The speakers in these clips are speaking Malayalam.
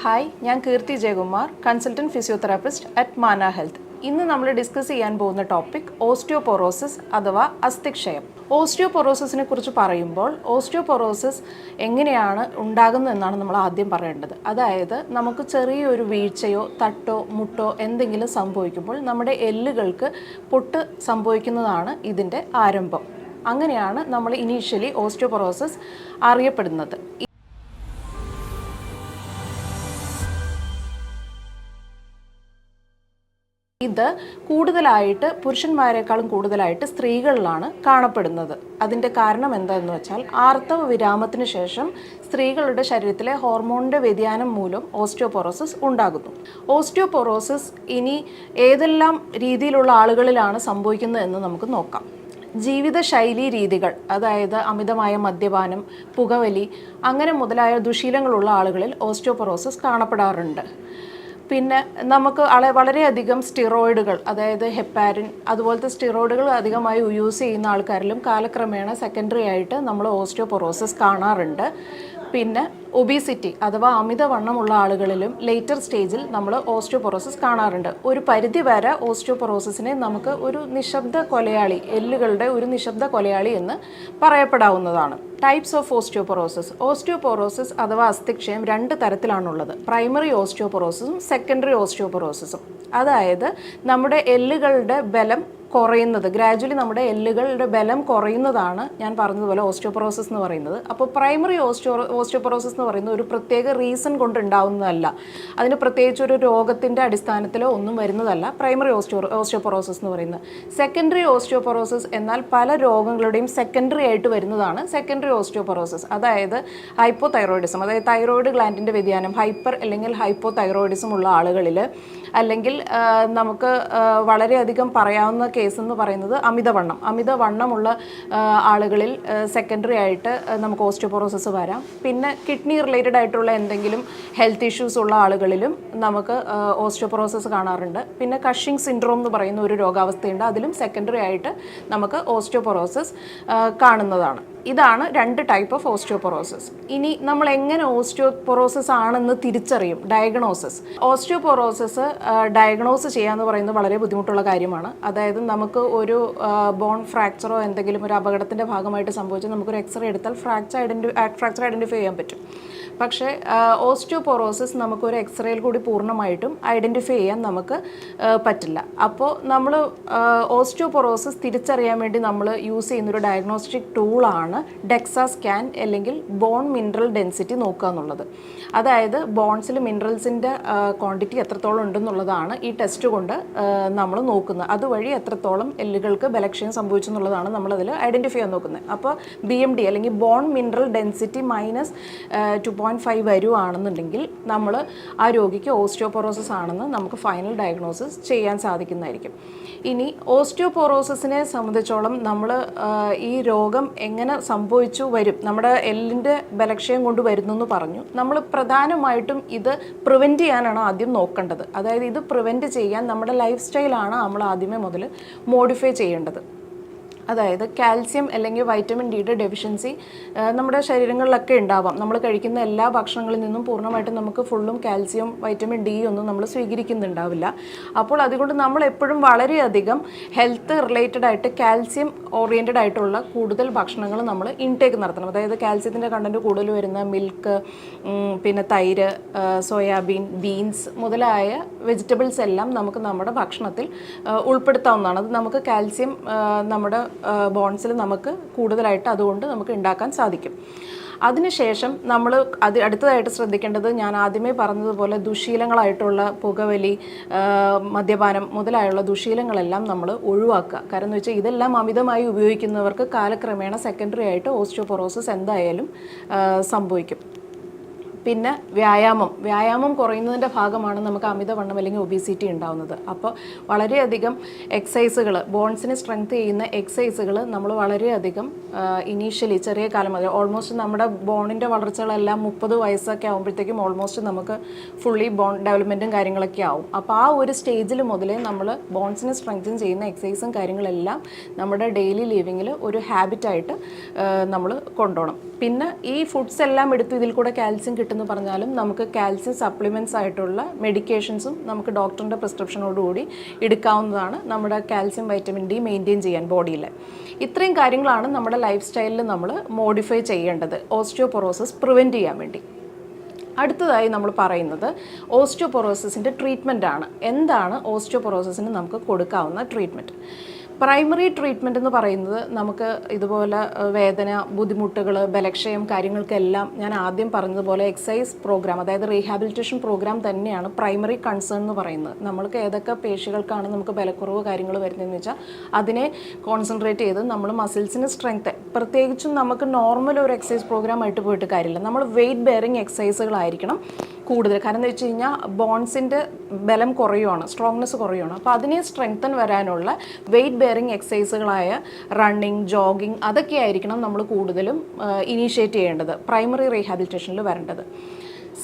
ഹായ്, ഞാൻ കീർത്തി ജയകുമാർ, കൺസൾട്ടൻറ്റ് ഫിസിയോതെറാപ്പിസ്റ്റ് അറ്റ് മാന ഹെൽത്ത്. ഇന്ന് നമ്മൾ ഡിസ്കസ് ചെയ്യാൻ പോകുന്ന ടോപ്പിക് ഓസ്റ്റിയോപൊറോസിസ് അഥവാ അസ്ഥിക്ഷയം. ഓസ്റ്റിയോപൊറോസിസിനെ കുറിച്ച് പറയുമ്പോൾ ഓസ്റ്റിയോപൊറോസിസ് എങ്ങനെയാണ് ഉണ്ടാകുന്നതെന്നാണ് നമ്മൾ ആദ്യം പറയേണ്ടത്. അതായത് നമുക്ക് ചെറിയൊരു വീഴ്ചയോ തട്ടോ മുട്ടോ എന്തെങ്കിലും സംഭവിക്കുമ്പോൾ നമ്മുടെ എല്ലുകൾക്ക് പൊട്ട് സംഭവിക്കുന്നതാണ് ഇതിൻ്റെ ആരംഭം. അങ്ങനെയാണ് നമ്മൾ ഇനീഷ്യലി ഓസ്റ്റിയോപൊറോസിസ് അറിയപ്പെടുന്നത്. ഇത് കൂടുതലായിട്ട് പുരുഷന്മാരെക്കാളും കൂടുതലായിട്ട് സ്ത്രീകളിലാണ് കാണപ്പെടുന്നത്. അതിൻ്റെ കാരണം എന്താണെന്ന് വെച്ചാൽ ആർത്തവ വിരാമത്തിന് ശേഷം സ്ത്രീകളുടെ ശരീരത്തിലെ ഹോർമോണിൻ്റെ വ്യതിയാനം മൂലം ഓസ്റ്റിയോപൊറോസിസ് ഉണ്ടാകുന്നു. ഓസ്റ്റിയോപൊറോസിസ് ഇനി ഏതെല്ലാം രീതിയിലുള്ള ആളുകളിലാണ് സംഭവിക്കുന്നത് എന്ന് നമുക്ക് നോക്കാം. ജീവിതശൈലി രീതികൾ, അതായത് അമിതമായ മദ്യപാനം, പുകവലി അങ്ങനെ മുതലായ ദുശീലങ്ങളുള്ള ആളുകളിൽ ഓസ്റ്റിയോപൊറോസിസ് കാണപ്പെടാറുണ്ട്. പിന്നെ നമുക്ക് വളരെയധികം സ്റ്റിറോയിഡുകൾ, അതായത് ഹെപ്പാരിൻ അതുപോലത്തെ സ്റ്റിറോയിഡുകൾ അധികമായി യൂസ് ചെയ്യുന്ന ആൾക്കാരിലും കാലക്രമേണ സെക്കൻഡറി ആയിട്ട് നമ്മൾ ഓസ്റ്റിയോപൊറോസിസ് കാണാറുണ്ട്. പിന്നെ ഒബീസിറ്റി അഥവാ അമിതവണ്ണമുള്ള ആളുകളിലും ലേറ്റർ സ്റ്റേജിൽ നമ്മൾ ഓസ്റ്റിയോപൊറോസിസ് കാണാറുണ്ട്. ഒരു പരിധി വരെ ഓസ്റ്റിയോപൊറോസിസിനെ നമുക്ക് ഒരു നിശബ്ദ കൊലയാളി, എല്ലുകളുടെ ഒരു നിശബ്ദ കൊലയാളി എന്ന് പറയപ്പെടാവുന്നതാണ്. ടൈപ്സ് ഓഫ് ഓസ്റ്റിയോപൊറോസിസ് അഥവാ അസ്ഥിക്ഷയം രണ്ട് തരത്തിലാണുള്ളത്. Primary ഓസ്റ്റിയോപൊറോസിസും secondary ഓസ്റ്റിയോപൊറോസിസും. അതായത് നമ്മുടെ എല്ലുകളുടെ ബലം കുറയുന്നത്, ഗ്രാജുവലി നമ്മുടെ എല്ലുകളുടെ ബലം കുറയുന്നതാണ് ഞാൻ പറഞ്ഞതുപോലെ ഓസ്റ്റിയോപൊറോസിസ് എന്ന് പറയുന്നത്. അപ്പോൾ പ്രൈമറി ഓസ്റ്റിയോപൊറോസിസ് എന്ന് പറയുന്നത് ഒരു പ്രത്യേക റീസൺ കൊണ്ട് ഉണ്ടാവുന്നതല്ല, അതിന് പ്രത്യേകിച്ച് ഒരു രോഗത്തിൻ്റെ അടിസ്ഥാനത്തിലോ ഒന്നും വരുന്നതല്ല പ്രൈമറി ഓസ്റ്റിയോപൊറോസിസ് എന്ന് പറയുന്നത്. സെക്കൻഡറി ഓസ്റ്റിയോപൊറോസിസ് എന്നാൽ പല രോഗങ്ങളുടെയും സെക്കൻഡറി ആയിട്ട് വരുന്നതാണ് സെക്കൻഡറി ഓസ്റ്റിയോപൊറോസിസ്. അതായത് ഹൈപ്പോതൈറോയിഡിസം, അതായത് തൈറോയിഡ് ഗ്ലാൻഡിൻ്റെ വ്യതിയാനം, ഹൈപ്പർ അല്ലെങ്കിൽ ഹൈപ്പോതൈറോയിഡിസം ഉള്ള ആളുകളിൽ, അല്ലെങ്കിൽ നമുക്ക് വളരെയധികം പറയാവുന്ന കേസ് എന്ന് പറയുന്നത് അമിതവണ്ണമുള്ള ആളുകളിൽ സെക്കൻഡറി ആയിട്ട് നമുക്ക് ഓസ്റ്റിയോപൊറോസിസ് വരാം. പിന്നെ കിഡ്നി റിലേറ്റഡ് ആയിട്ടുള്ള എന്തെങ്കിലും ഹെൽത്ത് ഇഷ്യൂസ് ഉള്ള ആളുകളിലും നമുക്ക് ഓസ്റ്റിയോപൊറോസിസ് കാണാറുണ്ട്. പിന്നെ കഷിംഗ് സിൻഡ്രോം എന്ന് പറയുന്ന ഒരു രോഗാവസ്ഥയുണ്ട്, അതിലും സെക്കൻഡറി ആയിട്ട് നമുക്ക് ഓസ്റ്റിയോപൊറോസിസ് കാണുന്നതാണ്. ഇതാണ് രണ്ട് ടൈപ്പ് ഓഫ് ഓസ്റ്റിയോപൊറോസിസ്. ഇനി നമ്മൾ എങ്ങനെ ഓസ്റ്റിയോപൊറോസിസ് ആണെന്ന് തിരിച്ചറിയും? ഓസ്റ്റിയോപൊറോസിസ് ഡയഗ്നോസ് ചെയ്യാന്ന് പറയുന്നത് വളരെ ബുദ്ധിമുട്ടുള്ള കാര്യമാണ്. അതായത് നമുക്ക് ഒരു ബോൺ ഫ്രാക്ചറോ എന്തെങ്കിലും ഒരു അപകടത്തിൻ്റെ ഭാഗമായിട്ട് സംഭവിച്ചാൽ നമുക്കൊരു എക്സ്റേ എടുത്താൽ ഫ്രാക്ചർ ഐഡൻറ്റിഫൈ ചെയ്യാൻ പറ്റും. പക്ഷേ ഓസ്റ്റിയോപൊറോസിസ് നമുക്കൊരു എക്സ്റേയിൽ കൂടി പൂർണ്ണമായിട്ടും ഐഡൻറ്റിഫൈ ചെയ്യാൻ നമുക്ക് പറ്റില്ല. അപ്പോൾ നമ്മൾ ഓസ്റ്റിയോപൊറോസിസ് തിരിച്ചറിയാൻ വേണ്ടി നമ്മൾ യൂസ് ചെയ്യുന്നൊരു ഡയഗ്നോസ്റ്റിക് ടൂളാണ് ഡെക്സാ സ്കാൻ, അല്ലെങ്കിൽ ബോൺ മിനറൽ ഡെൻസിറ്റി നോക്കുക എന്നുള്ളത്. അതായത് ബോൺസിൽ മിനറൽസിൻ്റെ ക്വാണ്ടിറ്റി എത്രത്തോളം ഉണ്ടെന്നുള്ളതാണ് ഈ ടെസ്റ്റ് കൊണ്ട് നമ്മൾ നോക്കുന്നത്. അതുവഴി എത്രത്തോളം എല്ലുകൾക്ക് ബലക്ഷയം സംഭവിച്ചു എന്നുള്ളതാണ് നമ്മളതിൽ ഐഡൻറ്റിഫൈ ചെയ്യാൻ നോക്കുന്നത്. അപ്പോൾ BMD അല്ലെങ്കിൽ ബോൺ മിനറൽ ഡെൻസിറ്റി -2.5 വരുവാണെന്നുണ്ടെങ്കിൽ നമ്മൾ ആ രോഗിക്ക് ഓസ്റ്റിയോപൊറോസിസ് ആണെന്ന് നമുക്ക് ഫൈനൽ ഡയഗ്നോസിസ് ചെയ്യാൻ സാധിക്കുന്നതായിരിക്കും. ഇനി ഓസ്റ്റിയോപൊറോസിസിനെ സംബന്ധിച്ചോളം നമ്മൾ ഈ രോഗം എങ്ങനെ സംഭവിച്ചു വരും, നമ്മുടെ എല്ലിൻ്റെ ബലക്ഷയം കൊണ്ട് വരുന്നു എന്ന് പറഞ്ഞു. നമ്മൾ പ്രധാനമായിട്ടും ഇത് പ്രിവെൻറ്റ് ചെയ്യാനാണ് ആദ്യം നോക്കേണ്ടത്. അതായത് ഇത് പ്രിവെൻറ്റ് ചെയ്യാൻ നമ്മുടെ ലൈഫ് സ്റ്റൈലാണ് നമ്മൾ ആദ്യമേ മുതൽ മോഡിഫൈ ചെയ്യേണ്ടത്. അതായത് കാൽസ്യം അല്ലെങ്കിൽ വൈറ്റമിൻ ഡിയുടെ ഡെഫിഷ്യൻസി നമ്മുടെ ശരീരങ്ങളിലൊക്കെ ഉണ്ടാവാം. നമ്മൾ കഴിക്കുന്ന എല്ലാ ഭക്ഷണങ്ങളിൽ നിന്നും പൂർണ്ണമായിട്ടും നമുക്ക് ഫുള്ളും കാൽസ്യം വൈറ്റമിൻ ഡി ഒന്നും നമ്മൾ സ്വീകരിക്കുന്നുണ്ടാവില്ല. അപ്പോൾ അതുകൊണ്ട് നമ്മൾ എപ്പോഴും വളരെയധികം ഹെൽത്ത് റിലേറ്റഡ് ആയിട്ട് കാൽസ്യം ഓറിയൻറ്റഡ് ആയിട്ടുള്ള കൂടുതൽ ഭക്ഷണങ്ങൾ നമ്മൾ ഇൻടേക്ക് നടത്തണം. അതായത് കാൽസ്യത്തിൻ്റെ കണ്ടൻറ്റ് കൂടുതൽ വരുന്ന മിൽക്ക്, പിന്നെ തൈര്, സോയാബീൻ, ബീൻസ് മുതലായ വെജിറ്റബിൾസ് എല്ലാം നമുക്ക് നമ്മുടെ ഭക്ഷണത്തിൽ ഉൾപ്പെടുത്താവുന്നതാണ്. അത് നമുക്ക് കാൽസ്യം നമ്മുടെ ബോൺസിൽ നമുക്ക് കൂടുതലായിട്ട് അതുകൊണ്ട് നമുക്ക് ഉണ്ടാക്കാൻ സാധിക്കും. അതിനുശേഷം നമ്മൾ അടുത്തതായിട്ട് ശ്രദ്ധിക്കേണ്ടത്, ഞാൻ ആദ്യമേ പറഞ്ഞതുപോലെ ദുശീലങ്ങളായിട്ടുള്ള പുകവലി, മദ്യപാനം മുതലായുള്ള ദുശീലങ്ങളെല്ലാം നമ്മൾ ഒഴിവാക്കുക. കാരണം എന്ന് വെച്ചാൽ ഇതെല്ലാം അമിതമായി ഉപയോഗിക്കുന്നവർക്ക് കാലക്രമേണ സെക്കൻഡറി ആയിട്ട് ഓസ്റ്റിയോപൊറോസിസ് എന്തായാലും സംഭവിക്കും. പിന്നെ വ്യായാമം കുറയുന്നതിൻ്റെ ഭാഗമാണ് നമുക്ക് അമിതവണ്ണം അല്ലെങ്കിൽ ഒബീസിറ്റി ഉണ്ടാകുന്നത്. അപ്പോൾ വളരെയധികം എക്സസൈസുകൾ, ബോൺസിനെ സ്ട്രെങ്ത് ചെയ്യുന്ന എക്സസൈസുകൾ നമ്മൾ വളരെയധികം ഇനീഷ്യലി ചെറിയ കാലം മുതൽ, ഓൾമോസ്റ്റ് നമ്മുടെ ബോണിൻ്റെ വളർച്ചകളെല്ലാം 30 വയസ്സൊക്കെ ആകുമ്പോഴത്തേക്കും ഓൾമോസ്റ്റ് നമുക്ക് ഫുള്ളി ബോൺ ഡെവലപ്മെൻറ്റും കാര്യങ്ങളൊക്കെ ആവും. അപ്പോൾ ആ ഒരു സ്റ്റേജിൽ മുതലേ നമ്മൾ ബോൺസിനെ സ്ട്രെങ്തൻ ചെയ്യുന്ന എക്സസൈസും കാര്യങ്ങളെല്ലാം നമ്മുടെ ഡെയിലി ലിവിങ്ങിൽ ഒരു ഹാബിറ്റായിട്ട് നമ്മൾ കൊണ്ടുപോകണം. പിന്നെ ഈ ഫുഡ്സ് എല്ലാം എടുത്ത് ഇതിൽ കൂടെ കാൽസ്യം കിട്ടുന്ന എന്ന് പറഞ്ഞാലും നമുക്ക് കാൽസ്യം സപ്ലിമെൻറ്റ്സ് ആയിട്ടുള്ള മെഡിക്കേഷൻസും നമുക്ക് ഡോക്ടറിൻ്റെ പ്രിസ്ക്രിപ്ഷനോടുകൂടി എടുക്കാവുന്നതാണ് നമ്മുടെ കാൽസ്യം വൈറ്റമിൻ ഡി മെയിൻറ്റെയിൻ ചെയ്യാൻ ബോഡിയിൽ. ഇത്രയും കാര്യങ്ങളാണ് നമ്മുടെ ലൈഫ് സ്റ്റൈലിൽ നമ്മൾ മോഡിഫൈ ചെയ്യേണ്ടത് ഓസ്റ്റിയോപൊറോസിസ് പ്രിവെൻറ്റ് ചെയ്യാൻ വേണ്ടി. അടുത്തതായി നമ്മൾ പറയുന്നത് ഓസ്റ്റിയോപൊറോസിസിൻ്റെ ട്രീറ്റ്മെൻ്റ് ആണ്. എന്താണ് ഓസ്റ്റിയോപൊറോസിസിന് നമുക്ക് കൊടുക്കാവുന്ന ട്രീറ്റ്മെൻറ്റ്? പ്രൈമറി ട്രീറ്റ്മെൻറ്റ് എന്ന് പറയുന്നത് നമുക്ക് ഇതുപോലെ വേദന, ബുദ്ധിമുട്ടുകൾ, ബലക്ഷയം കാര്യങ്ങൾക്കെല്ലാം ഞാൻ ആദ്യം പറഞ്ഞതുപോലെ എക്സസൈസ് പ്രോഗ്രാം, അതായത് റീഹാബിലിറ്റേഷൻ പ്രോഗ്രാം തന്നെയാണ് പ്രൈമറി കൺസേൺ എന്ന് പറയുന്നത്. നമ്മൾക്ക് ഏതൊക്കെ പേശികൾക്കാണ് നമുക്ക് ബലക്കുറവ് കാര്യങ്ങൾ വരുന്നതെന്ന് വെച്ചാൽ അതിനെ കോൺസെൻട്രേറ്റ് ചെയ്ത് നമ്മൾ മസിൽസിന് സ്ട്രെങ്ത്, പ്രത്യേകിച്ചും നമുക്ക് നോർമൽ ഒരു എക്സസൈസ് പ്രോഗ്രാം ആയിട്ട് പോയിട്ട് കാര്യമില്ല. നമ്മൾ വെയിറ്റ് ബെയറിങ് എക്സസൈസുകളായിരിക്കണം കൂടുതൽ. കാരണം എന്ന് വെച്ച് കഴിഞ്ഞാൽ ബോൺസിൻ്റെ ബലം കുറയുവാണ്, സ്ട്രോങ്നെസ് കുറയുവാണ്. അപ്പോൾ അതിനെ സ്ട്രെങ്തൻ വരാനുള്ള വെയിറ്റ് ബെയറിങ് എക്സസൈസുകളായ റണ്ണിങ്, ജോഗിങ് അതൊക്കെ ആയിരിക്കണം നമ്മൾ കൂടുതലും ഇനീഷ്യേറ്റ് ചെയ്യേണ്ടത്, പ്രൈമറി റീഹാബിലിറ്റേഷനിൽ വരേണ്ടത്.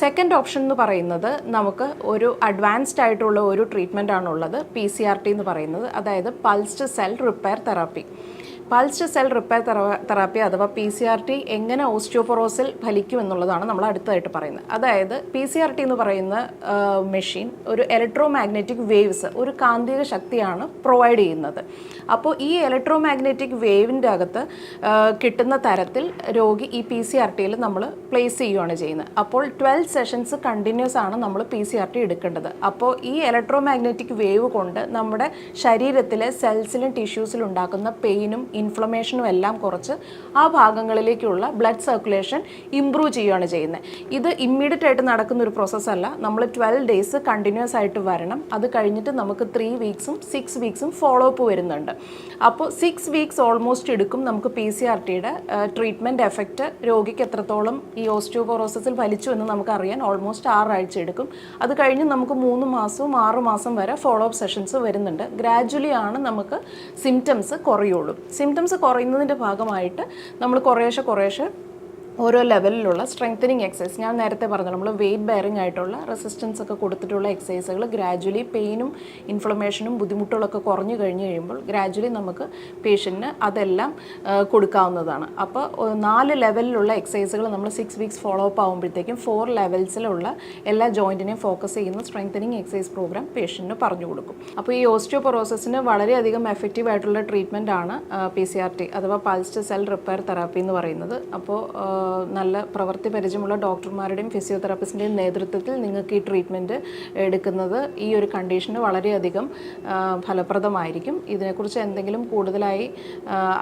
സെക്കൻഡ് ഓപ്ഷൻ എന്ന് പറയുന്നത് നമുക്ക് ഒരു അഡ്വാൻസ്ഡ് ആയിട്ടുള്ള ഒരു ട്രീറ്റ്മെൻ്റ് ആണുള്ളത്, PCRT എന്ന് പറയുന്നത്, അതായത് pulsed cell repair therapy. Pulsed cell repair therapy അഥവാ PCRT എങ്ങനെ ഓസ്റ്റിയോപൊറോസിൽ ഫലിക്കും എന്നുള്ളതാണ് നമ്മൾ അടുത്തതായിട്ട് പറയുന്നത്. അതായത് PCRT എന്ന് പറയുന്ന മെഷീൻ ഒരു ഇലക്ട്രോ മാഗ്നറ്റിക് വേവ്സ്, ഒരു കാന്തിക ശക്തിയാണ് പ്രൊവൈഡ് ചെയ്യുന്നത്. അപ്പോൾ ഈ ഇലക്ട്രോ മാഗ്നറ്റിക് വേവിൻ്റെ അകത്ത് കിട്ടുന്ന തരത്തിൽ രോഗി ഈ PCRTയിൽ നമ്മൾ പ്ലേസ് ചെയ്യുകയാണ് ചെയ്യുന്നത്. അപ്പോൾ 12 സെഷൻസ് കണ്ടിന്യൂസ് ആണ് നമ്മൾ PCRT എടുക്കേണ്ടത്. അപ്പോൾ ഈ ഇലക്ട്രോ മാഗ്നറ്റിക് വേവ് കൊണ്ട് നമ്മുടെ ശരീരത്തിലെ സെൽസിലും ടിഷ്യൂസിലും ഉണ്ടാക്കുന്ന പെയിനും ഇൻഫ്ലമേഷനും എല്ലാം കുറച്ച് ആ ഭാഗങ്ങളിലേക്കുള്ള ബ്ലഡ് സർക്കുലേഷൻ ഇംപ്രൂവ് ചെയ്യുകയാണ് ചെയ്യുന്നത്. ഇത് ഇമ്മീഡിയറ്റ് ആയിട്ട് നടക്കുന്ന ഒരു പ്രോസസ്സല്ല. നമ്മൾ 12 ഡേയ്സ് കണ്ടിന്യൂസ് ആയിട്ട് വരണം. അത് കഴിഞ്ഞിട്ട് നമുക്ക് 3 വീക്സും 6 വീക്സും ഫോളോ അപ്പ് വരുന്നുണ്ട്. അപ്പോൾ 6 വീക്സ് ഓൾമോസ്റ്റ് എടുക്കും നമുക്ക് PCRTയുടെ ട്രീറ്റ്മെൻറ്റ് എഫക്റ്റ് രോഗിക്ക് എത്രത്തോളം ഈ ഓസ്റ്റിയോപൊറോസിസിൽ വലിച്ചു എന്ന് നമുക്കറിയാൻ ഓൾമോസ്റ്റ് 6 ആഴ്ച എടുക്കും. അത് കഴിഞ്ഞ് നമുക്ക് 3 മാസവും 6 മാസം വരെ ഫോളോ അപ്പ് സെഷൻസ് വരുന്നുണ്ട്. ഗ്രാജുവലി ആണ് നമുക്ക് സിംറ്റംസ് കുറയുള്ളൂ. സിംറ്റംസ് കുറയുന്നതിൻ്റെ ഭാഗമായിട്ട് നമ്മൾ കുറേശ്ശെ ഓരോ ലെവലിലുള്ള സ്ട്രെങ്തനിങ് എക്സസൈസ്, ഞാൻ നേരത്തെ പറഞ്ഞു നമ്മൾ വെയിറ്റ് ബെയറിംഗ് ആയിട്ടുള്ള റെസിസ്റ്റൻസ് ഒക്കെ കൊടുത്തിട്ടുള്ള എക്സസൈസുകൾ ഗ്രാജുവലി പെയിനും ഇൻഫ്ലമേഷനും ബുദ്ധിമുട്ടുകളൊക്കെ കുറഞ്ഞു കഴിഞ്ഞ് കഴിയുമ്പോൾ ഗ്രാജുവലി നമുക്ക് പേഷ്യൻറ്റിന് അതെല്ലാം കൊടുക്കാവുന്നതാണ്. അപ്പോൾ 4 ലെവലിലുള്ള എക്സസൈസുകൾ നമ്മൾ 6 വീക്സ് ഫോളോ അപ്പ് ആകുമ്പോഴത്തേക്കും 4 ലെവൽസിലുള്ള എല്ലാ ജോയിൻറ്റിനെയും ഫോക്കസ് ചെയ്യുന്ന സ്ട്രെങ്തനിങ് എക്സസൈസ് പ്രോഗ്രാം പേഷ്യൻറ്റിന് പറഞ്ഞു കൊടുക്കും. അപ്പോൾ ഈ ഓസ്റ്റിയോപൊറോസിസിന് വളരെയധികം എഫക്റ്റീവ് ആയിട്ടുള്ള ട്രീറ്റ്മെൻറ്റ് ആണ് PCRT അഥവാ പൾസ്ഡ് സെൽ റിപ്പയർ തെറാപ്പി എന്ന് പറയുന്നത്. അപ്പോൾ നല്ല പ്രവൃത്തി പരിചയമുള്ള ഡോക്ടർമാരുടെയും ഫിസിയോതെറാപ്പിസ്റ്റിൻ്റെയും നേതൃത്വത്തിൽ നിങ്ങൾക്ക് ഈ ട്രീറ്റ്മെൻറ്റ് എടുക്കുന്നത് ഈ ഒരു കണ്ടീഷന് വളരെയധികം ഫലപ്രദമായിരിക്കും. ഇതിനെക്കുറിച്ച് എന്തെങ്കിലും കൂടുതലായി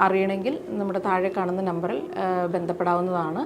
അറിയണമെങ്കിൽ നമ്മുടെ താഴെ കാണുന്ന നമ്പറിൽ ബന്ധപ്പെടാവുന്നതാണ്.